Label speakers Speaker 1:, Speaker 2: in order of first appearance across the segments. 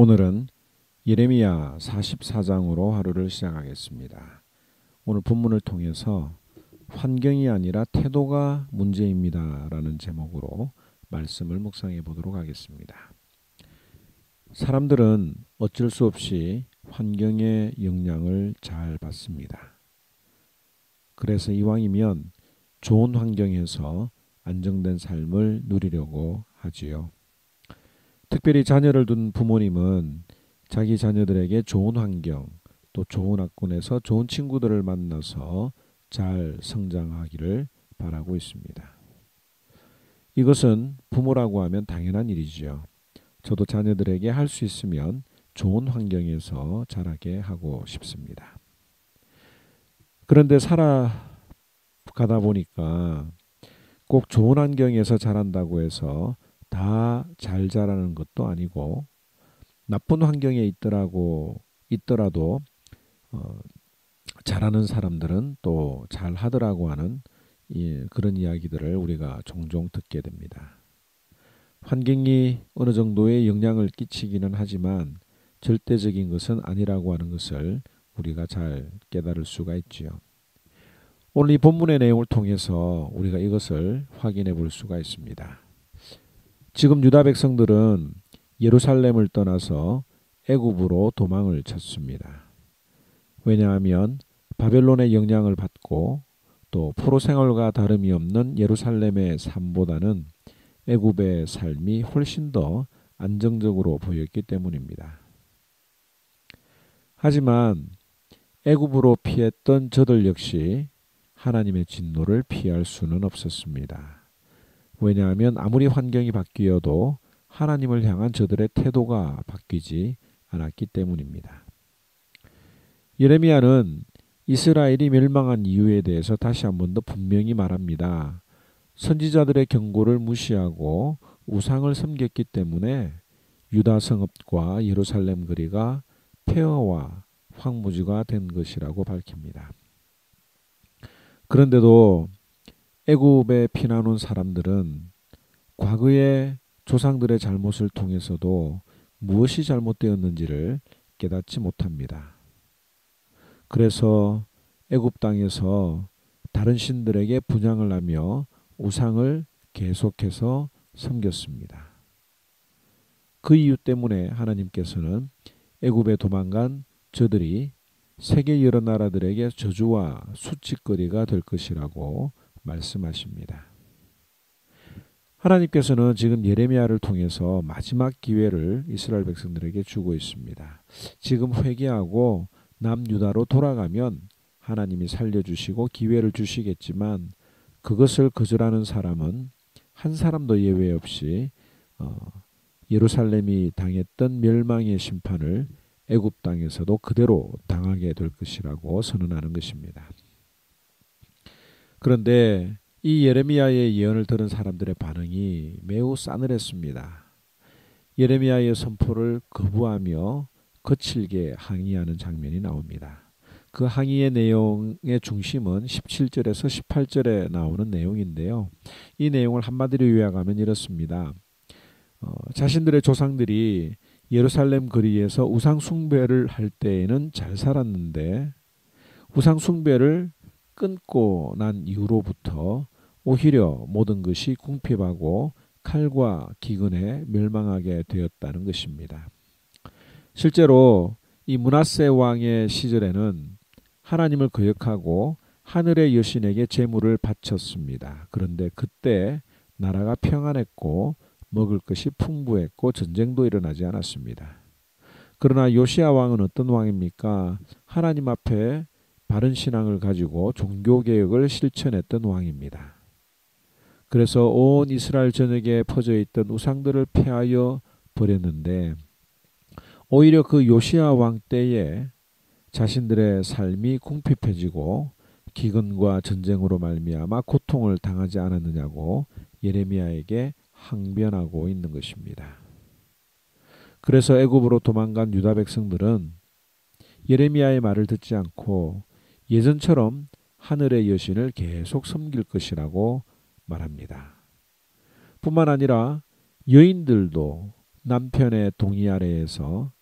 Speaker 1: 오늘은 예레미야 44장으로 하루를 시작하겠습니다. 오늘 본문을 통해서 환경이 아니라 태도가 문제입니다 라는 제목으로 말씀을 묵상해 보도록 하겠습니다. 사람들은 어쩔 수 없이 환경의 영향을 잘 받습니다. 그래서 이왕이면 좋은 환경에서 안정된 삶을 누리려고 하지요. 특별히 자녀를 둔 부모님은 자기 자녀들에게 좋은 환경, 또 좋은 학군에서 좋은 친구들을 만나서 잘 성장하기를 바라고 있습니다. 이것은 부모라고 하면 당연한 일이지요. 저도 자녀들에게 할 수 있으면 좋은 환경에서 자라게 하고 싶습니다. 그런데 살아가다 보니까 꼭 좋은 환경에서 자란다고 해서 다 잘 자라는 것도 아니고 나쁜 환경에 있더라도 잘하는 사람들은 또 잘하더라고 하는 그런 이야기들을 우리가 종종 듣게 됩니다. 환경이 어느 정도의 영향을 끼치기는 하지만 절대적인 것은 아니라고 하는 것을 우리가 잘 깨달을 수가 있지요. 오늘 이 본문의 내용을 통해서 우리가 이것을 확인해 볼 수가 있습니다. 지금 유다 백성들은 예루살렘을 떠나서 애굽으로 도망을 쳤습니다. 왜냐하면 바벨론의 영향을 받고 또 포로 생활과 다름이 없는 예루살렘의 삶보다는 애굽의 삶이 훨씬 더 안정적으로 보였기 때문입니다. 하지만 애굽으로 피했던 저들 역시 하나님의 진노를 피할 수는 없었습니다. 왜냐하면 아무리 환경이 바뀌어도 하나님을 향한 저들의 태도가 바뀌지 않았기 때문입니다. 예레미야는 이스라엘이 멸망한 이유에 대해서 다시 한 번 더 분명히 말합니다. 선지자들의 경고를 무시하고 우상을 섬겼기 때문에 유다 성읍과 예루살렘 거리가 폐허와 황무지가 된 것이라고 밝힙니다. 그런데도 애굽에 피난 온 사람들은 과거의 조상들의 잘못을 통해서도 무엇이 잘못되었는지를 깨닫지 못합니다. 그래서 애굽 땅에서 다른 신들에게 분향을 하며 우상을 계속해서 섬겼습니다. 그 이유 때문에 하나님께서는 애굽에 도망간 저들이 세계 여러 나라들에게 저주와 수치거리가 될 것이라고 말씀하십니다. 하나님께서는 지금 예레미야를 통해서 마지막 기회를 이스라엘 백성들에게 주고 있습니다. 지금 회개하고 남유다로 돌아가면 하나님이 살려주시고 기회를 주시겠지만 그것을 거절하는 사람은 한 사람도 예외 없이 예루살렘이 당했던 멸망의 심판을 애굽 땅에서도 그대로 당하게 될 것이라고 선언하는 것입니다. 그런데 이 예레미야의 예언을 들은 사람들의 반응이 매우 싸늘했습니다. 예레미야의 선포를 거부하며 거칠게 항의하는 장면이 나옵니다. 그 항의의 내용의 중심은 17절에서 18절에 나오는 내용인데요. 이 내용을 한마디로 요약하면 이렇습니다. 자신들의 조상들이 예루살렘 거리에서 우상 숭배를 할 때에는 잘 살았는데 우상 숭배를 끊고 난 이후로부터 오히려 모든 것이 궁핍하고 칼과 기근에 멸망하게 되었다는 것입니다. 실제로 이 므낫세 왕의 시절에는 하나님을 거역하고 하늘의 여신에게 제물을 바쳤습니다. 그런데 그때 나라가 평안했고 먹을 것이 풍부했고 전쟁도 일어나지 않았습니다. 그러나 요시야 왕은 어떤 왕입니까? 하나님 앞에 바른 신앙을 가지고 종교개혁을 실천했던 왕입니다. 그래서 온 이스라엘 전역에 퍼져 있던 우상들을 폐하여 버렸는데 오히려 그 요시야 왕 때에 자신들의 삶이 궁핍해지고 기근과 전쟁으로 말미암아 고통을 당하지 않았느냐고 예레미야에게 항변하고 있는 것입니다. 그래서 애굽으로 도망간 유다 백성들은 예레미야의 말을 듣지 않고 예전처럼 하늘의 여신을 계속 섬길 것이라고 말합니다. 뿐만 아니라 여인들도 남편의 동의 아래에서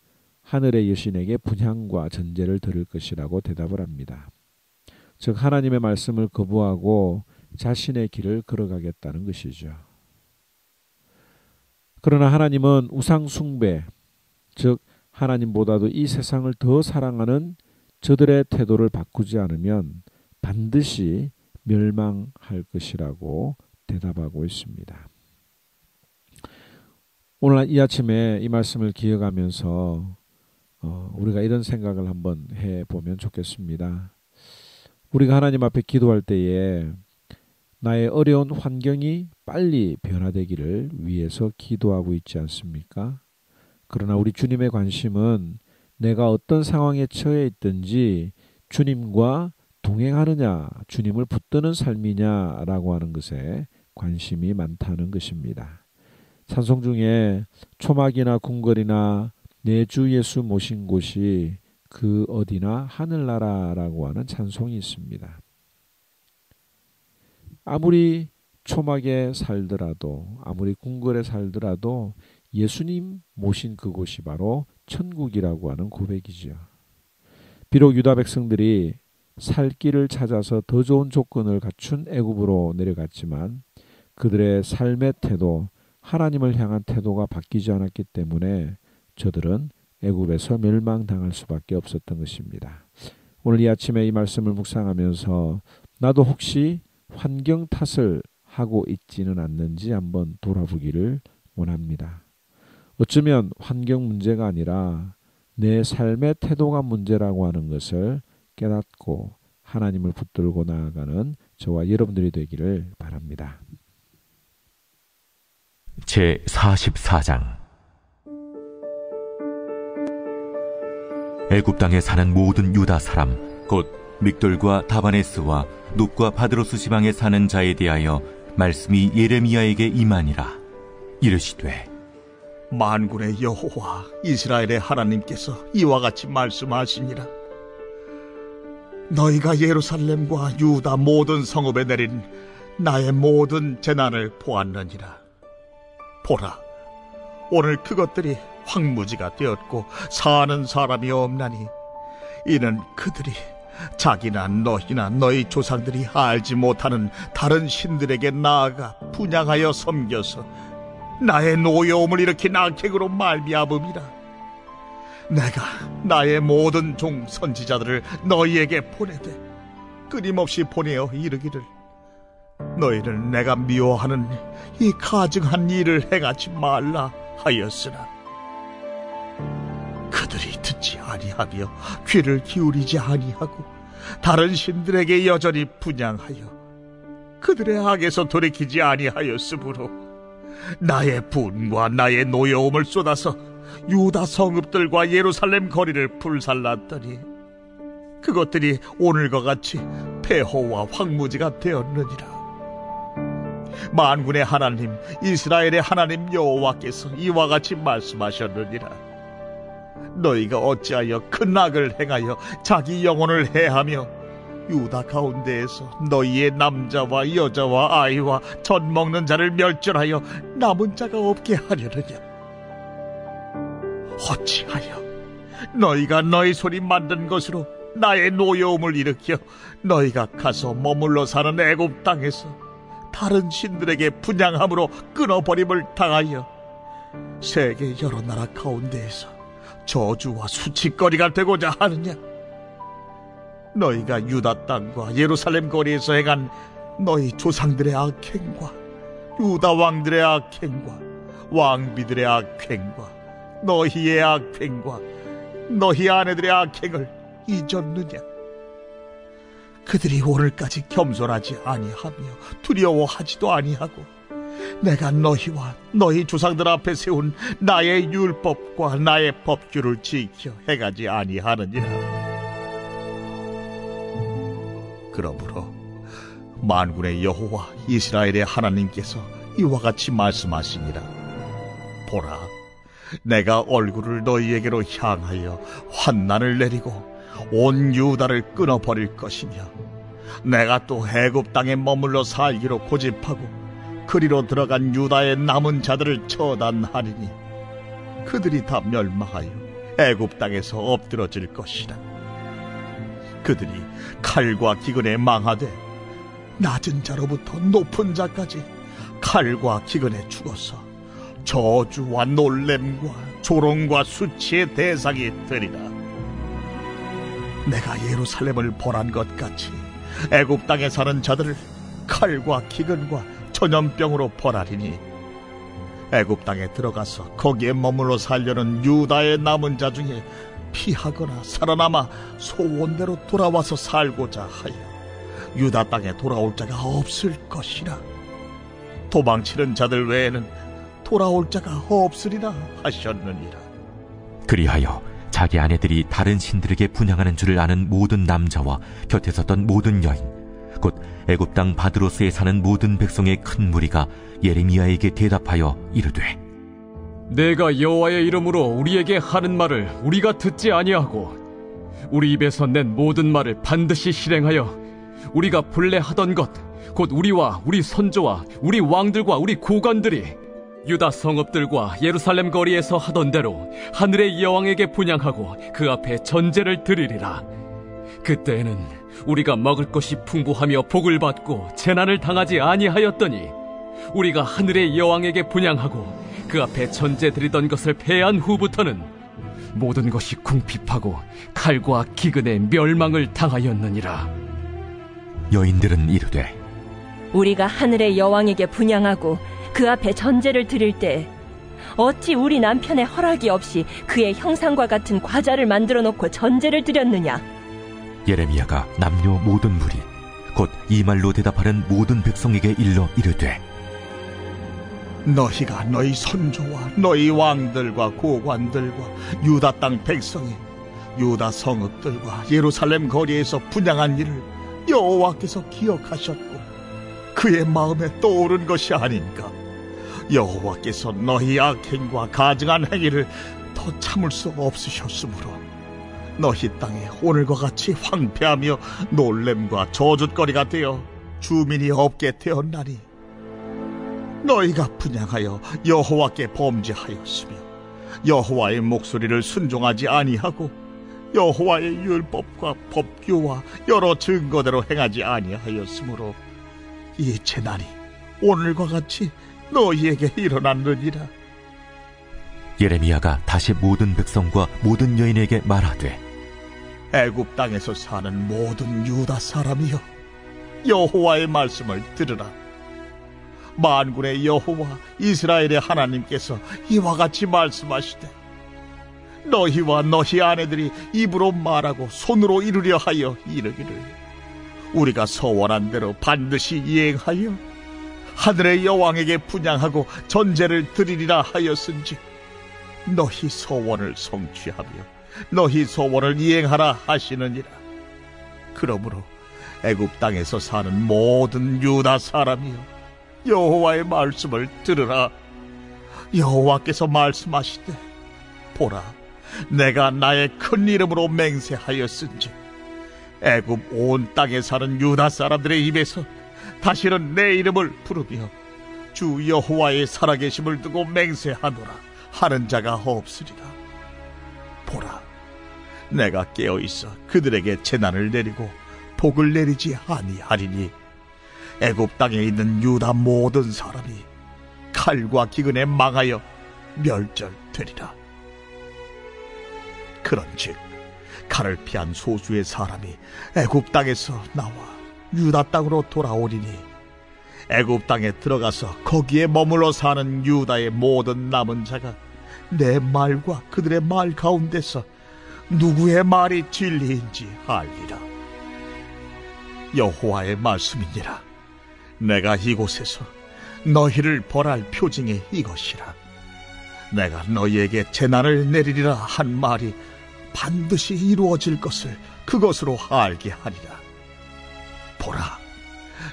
Speaker 1: 하늘의 여신에게 분향과 전제를 드릴 것이라고 대답을 합니다. 즉 하나님의 말씀을 거부하고 자신의 길을 걸어가겠다는 것이죠. 그러나 하나님은 우상 숭배, 즉 하나님보다도 이 세상을 더 사랑하는 저들의 태도를 바꾸지 않으면 반드시 멸망할 것이라고 대답하고 있습니다. 오늘 이 아침에 이 말씀을 기억하면서 우리가 이런 생각을 한번 해보면 좋겠습니다. 우리가 하나님 앞에 기도할 때에 나의 어려운 환경이 빨리 변화되기를 위해서 기도하고 있지 않습니까? 그러나 우리 주님의 관심은 내가 어떤 상황에 처해 있든지 주님과 동행하느냐, 주님을 붙드는 삶이냐라고 하는 것에 관심이 많다는 것입니다. 찬송 중에 초막이나 궁궐이나 내 주 예수 모신 곳이 그 어디나 하늘나라라고 하는 찬송이 있습니다. 아무리 초막에 살더라도, 아무리 궁궐에 살더라도 예수님 모신 그곳이 바로 천국이라고 하는 고백이죠. 비록 유다 백성들이 살 길을 찾아서 더 좋은 조건을 갖춘 애굽으로 내려갔지만 그들의 삶의 태도, 하나님을 향한 태도가 바뀌지 않았기 때문에 저들은 애굽에서 멸망당할 수밖에 없었던 것입니다. 오늘 이 아침에 이 말씀을 묵상하면서 나도 혹시 환경 탓을 하고 있지는 않는지 한번 돌아보기를 원합니다. 어쩌면 환경 문제가 아니라 내 삶의 태도가 문제라고 하는 것을 깨닫고 하나님을 붙들고 나아가는 저와 여러분들이 되기를 바랍니다.
Speaker 2: 제44장 애굽 땅에 사는 모든 유다 사람 곧 믹돌과 다바네스와 눕과 바드로스 지방에 사는 자에 대하여 말씀이 예레미야에게 임하니라. 이르시되
Speaker 3: 만군의 여호와 이스라엘의 하나님께서 이와 같이 말씀하시니라. 너희가 예루살렘과 유다 모든 성읍에 내린 나의 모든 재난을 보았느니라. 보라, 오늘 그것들이 황무지가 되었고 사는 사람이 없나니 이는 그들이 자기나 너희나 너희 조상들이 알지 못하는 다른 신들에게 나아가 분향하여 섬겨서 나의 노여움을 일으킨 악행으로 말미암음이라. 내가 나의 모든 종 선지자들을 너희에게 보내되 끊임없이 보내어 이르기를 너희는 내가 미워하는 이 가증한 일을 행하지 말라 하였으나 그들이 듣지 아니하며 귀를 기울이지 아니하고 다른 신들에게 여전히 분향하여 그들의 악에서 돌이키지 아니하였으므로 나의 분과 나의 노여움을 쏟아서 유다 성읍들과 예루살렘 거리를 불살랐더니 그것들이 오늘과 같이 폐허와 황무지가 되었느니라. 만군의 하나님 이스라엘의 하나님 여호와께서 이와 같이 말씀하셨느니라. 너희가 어찌하여 큰 악을 행하여 자기 영혼을 해하며 유다 가운데에서 너희의 남자와 여자와 아이와 젖 먹는 자를 멸절하여 남은 자가 없게 하려느냐? 어찌하여 너희가 너희 손이 만든 것으로 나의 노여움을 일으켜 너희가 가서 머물러 사는 애굽 땅에서 다른 신들에게 분향함으로 끊어버림을 당하여 세계 여러 나라 가운데에서 저주와 수치거리가 되고자 하느냐? 너희가 유다 땅과 예루살렘 거리에서 행한 너희 조상들의 악행과 유다 왕들의 악행과 왕비들의 악행과 너희의 악행과 너희 아내들의 악행을 잊었느냐? 그들이 오늘까지 겸손하지 아니하며 두려워하지도 아니하고 내가 너희와 너희 조상들 앞에 세운 나의 율법과 나의 법규를 지켜 행하지 아니하느니라. 그러므로 만군의 여호와 이스라엘의 하나님께서 이와 같이 말씀하시니라. 보라, 내가 얼굴을 너희에게로 향하여 환난을 내리고 온 유다를 끊어버릴 것이며 내가 또 애굽 땅에 머물러 살기로 고집하고 그리로 들어간 유다의 남은 자들을 처단하리니 그들이 다 멸망하여 애굽 땅에서 엎드러질 것이라. 그들이 칼과 기근에 망하되 낮은 자로부터 높은 자까지 칼과 기근에 죽어서 저주와 놀램과 조롱과 수치의 대상이 되리라. 내가 예루살렘을 벌한 것 같이 애굽 땅에 사는 자들을 칼과 기근과 전염병으로 벌하리니 애굽 땅에 들어가서 거기에 머물러 살려는 유다의 남은 자 중에 피하거나 살아남아 소원대로 돌아와서 살고자 하여 유다 땅에 돌아올 자가 없을 것이라. 도망치는 자들 외에는 돌아올 자가 없으리라 하셨느니라.
Speaker 2: 그리하여 자기 아내들이 다른 신들에게 분향하는 줄을 아는 모든 남자와 곁에 섰던 모든 여인, 곧 애굽 땅 바드로스에 사는 모든 백성의 큰 무리가 예레미야에게 대답하여 이르되,
Speaker 4: 내가 여호와의 이름으로 우리에게 하는 말을 우리가 듣지 아니하고 우리 입에서 낸 모든 말을 반드시 실행하여 우리가 본래 하던 것, 곧 우리와 우리 선조와 우리 왕들과 우리 고관들이 유다 성읍들과 예루살렘 거리에서 하던 대로 하늘의 여왕에게 분향하고 그 앞에 전제를 드리리라. 그때에는 우리가 먹을 것이 풍부하며 복을 받고 재난을 당하지 아니하였더니 우리가 하늘의 여왕에게 분향하고 그 앞에 전제 드리던 것을 패한 후부터는 모든 것이 궁핍하고 칼과 기근에 멸망을 당하였느니라.
Speaker 2: 여인들은 이르되,
Speaker 5: 우리가 하늘의 여왕에게 분향하고 그 앞에 전제를 드릴 때 어찌 우리 남편의 허락이 없이 그의 형상과 같은 과자를 만들어 놓고 전제를 드렸느냐?
Speaker 2: 예레미야가 남녀 모든 무리, 곧 이 말로 대답하는 모든 백성에게 일러 이르되,
Speaker 3: 너희가 너희 선조와 너희 왕들과 고관들과 유다 땅 백성이 유다 성읍들과 예루살렘 거리에서 분향한 일을 여호와께서 기억하셨고 그의 마음에 떠오른 것이 아닌가. 여호와께서 너희 악행과 가증한 행위를 더 참을 수 없으셨으므로 너희 땅에 오늘과 같이 황폐하며 놀램과 저주거리가 되어 주민이 없게 되었나니, 너희가 분향하여 여호와께 범죄하였으며 여호와의 목소리를 순종하지 아니하고 여호와의 율법과 법규와 여러 증거대로 행하지 아니하였으므로 이 재난이 오늘과 같이 너희에게 일어났느니라.
Speaker 2: 예레미야가 다시 모든 백성과 모든 여인에게 말하되,
Speaker 3: 애굽 땅에서 사는 모든 유다 사람이여, 여호와의 말씀을 들으라. 만군의 여호와 이스라엘의 하나님께서 이와 같이 말씀하시되, 너희와 너희 아내들이 입으로 말하고 손으로 이루려 하여 이르기를, 우리가 서원한 대로 반드시 이행하여 하늘의 여왕에게 분향하고 전제를 드리리라 하였은지 너희 서원을 성취하며 너희 서원을 이행하라 하시느니라. 그러므로 애굽 땅에서 사는 모든 유다 사람이여, 여호와의 말씀을 들으라. 여호와께서 말씀하시되, 보라, 내가 나의 큰 이름으로 맹세하였은지 애굽 온 땅에 사는 유다 사람들의 입에서 다시는 내 이름을 부르며 주 여호와의 살아계심을 두고 맹세하노라 하는 자가 없으리라. 보라, 내가 깨어있어 그들에게 재난을 내리고 복을 내리지 아니하리니 애굽 땅에 있는 유다 모든 사람이 칼과 기근에 망하여 멸절되리라. 그런즉 칼을 피한 소수의 사람이 애굽 땅에서 나와 유다 땅으로 돌아오리니 애굽 땅에 들어가서 거기에 머물러 사는 유다의 모든 남은 자가 내 말과 그들의 말 가운데서 누구의 말이 진리인지 알리라. 여호와의 말씀이니라. 내가 이곳에서 너희를 벌할 표징이 이것이라. 내가 너희에게 재난을 내리리라 한 말이 반드시 이루어질 것을 그것으로 알게 하리라. 보라,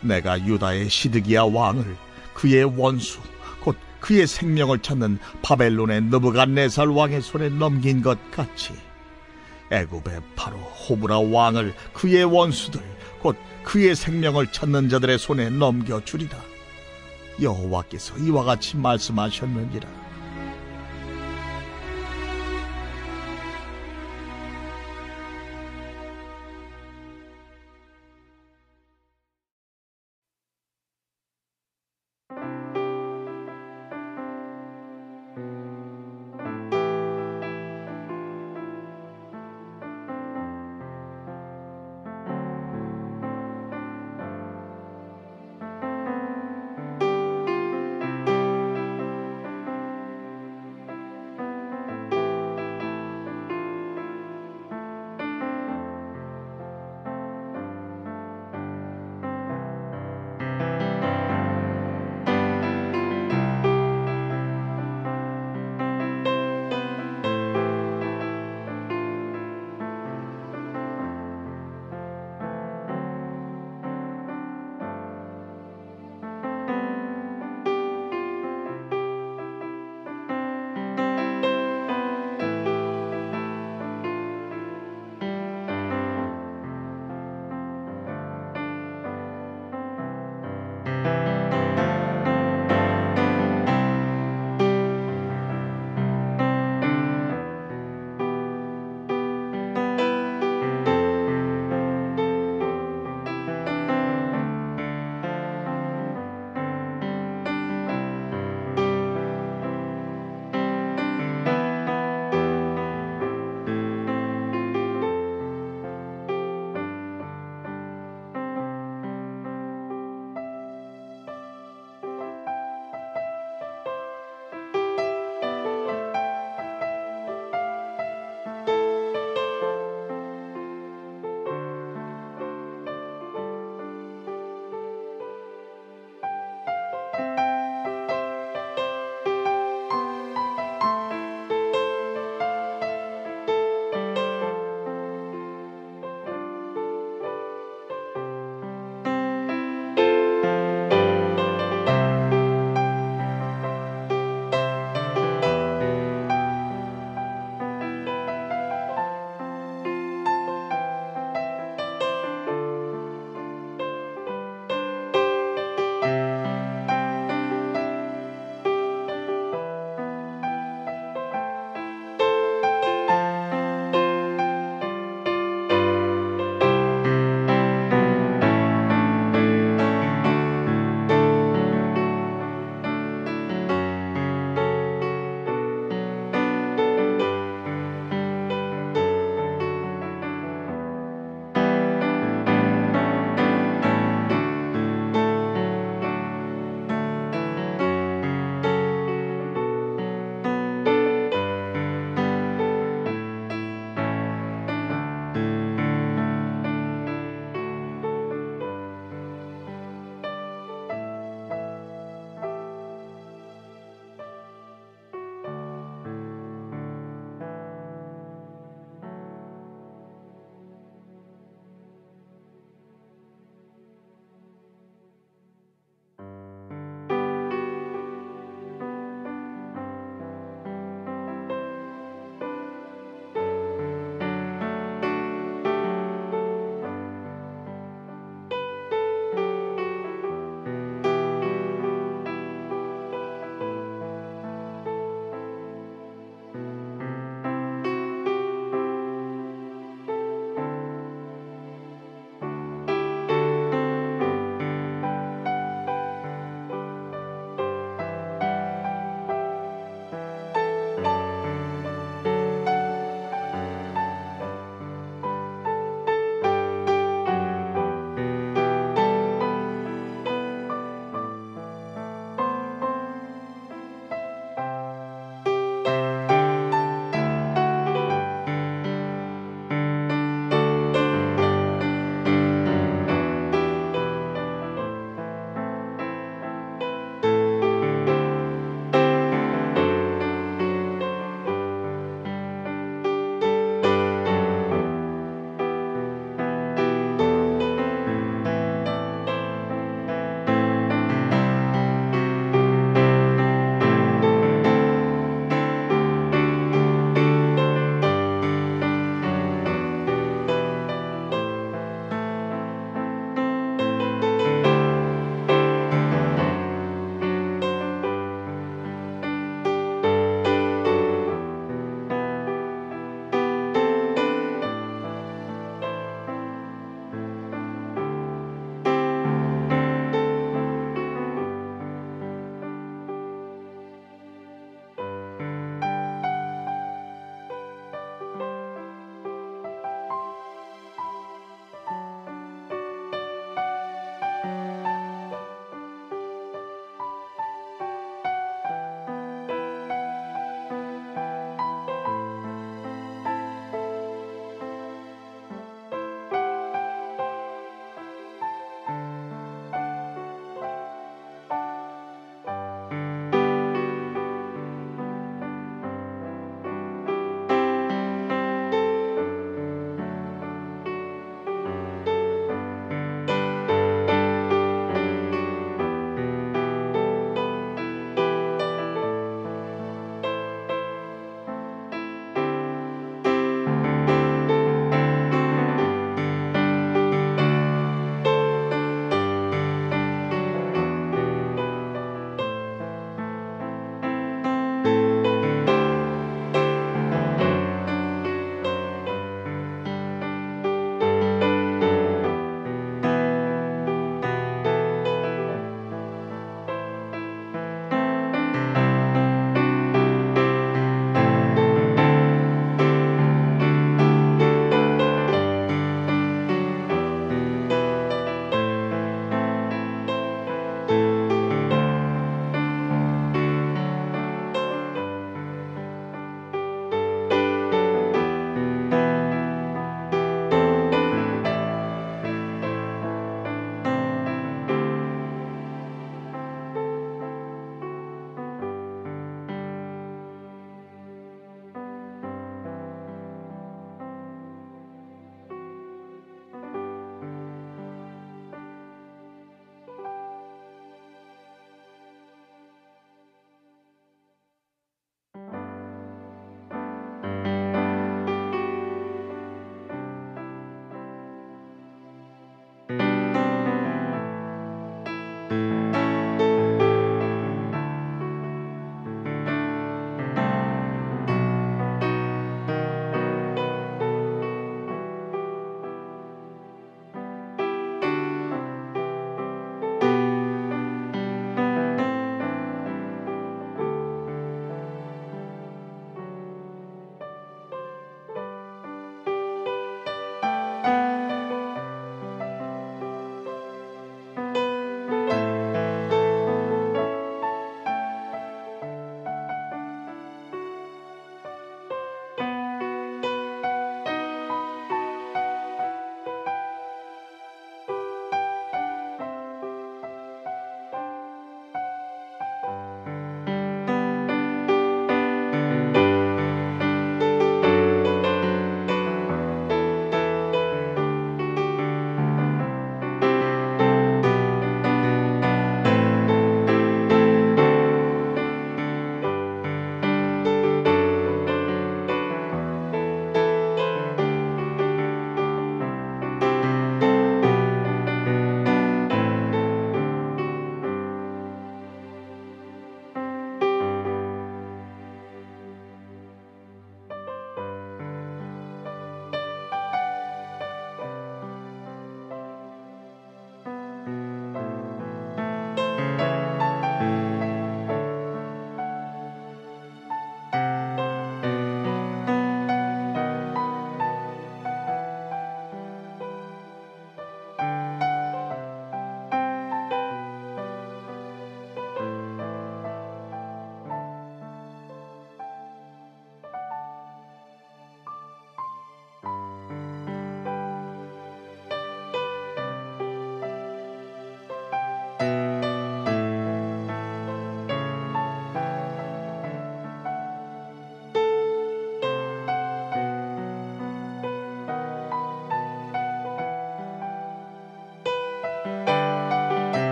Speaker 3: 내가 유다의 시드기야 왕을 그의 원수 곧 그의 생명을 찾는 바벨론의 느부갓네살 왕의 손에 넘긴 것 같이 애굽의 바로 호브라 왕을 그의 원수들 곧 그의 생명을 찾는 자들의 손에 넘겨주리라. 여호와께서 이와 같이 말씀하셨느니라.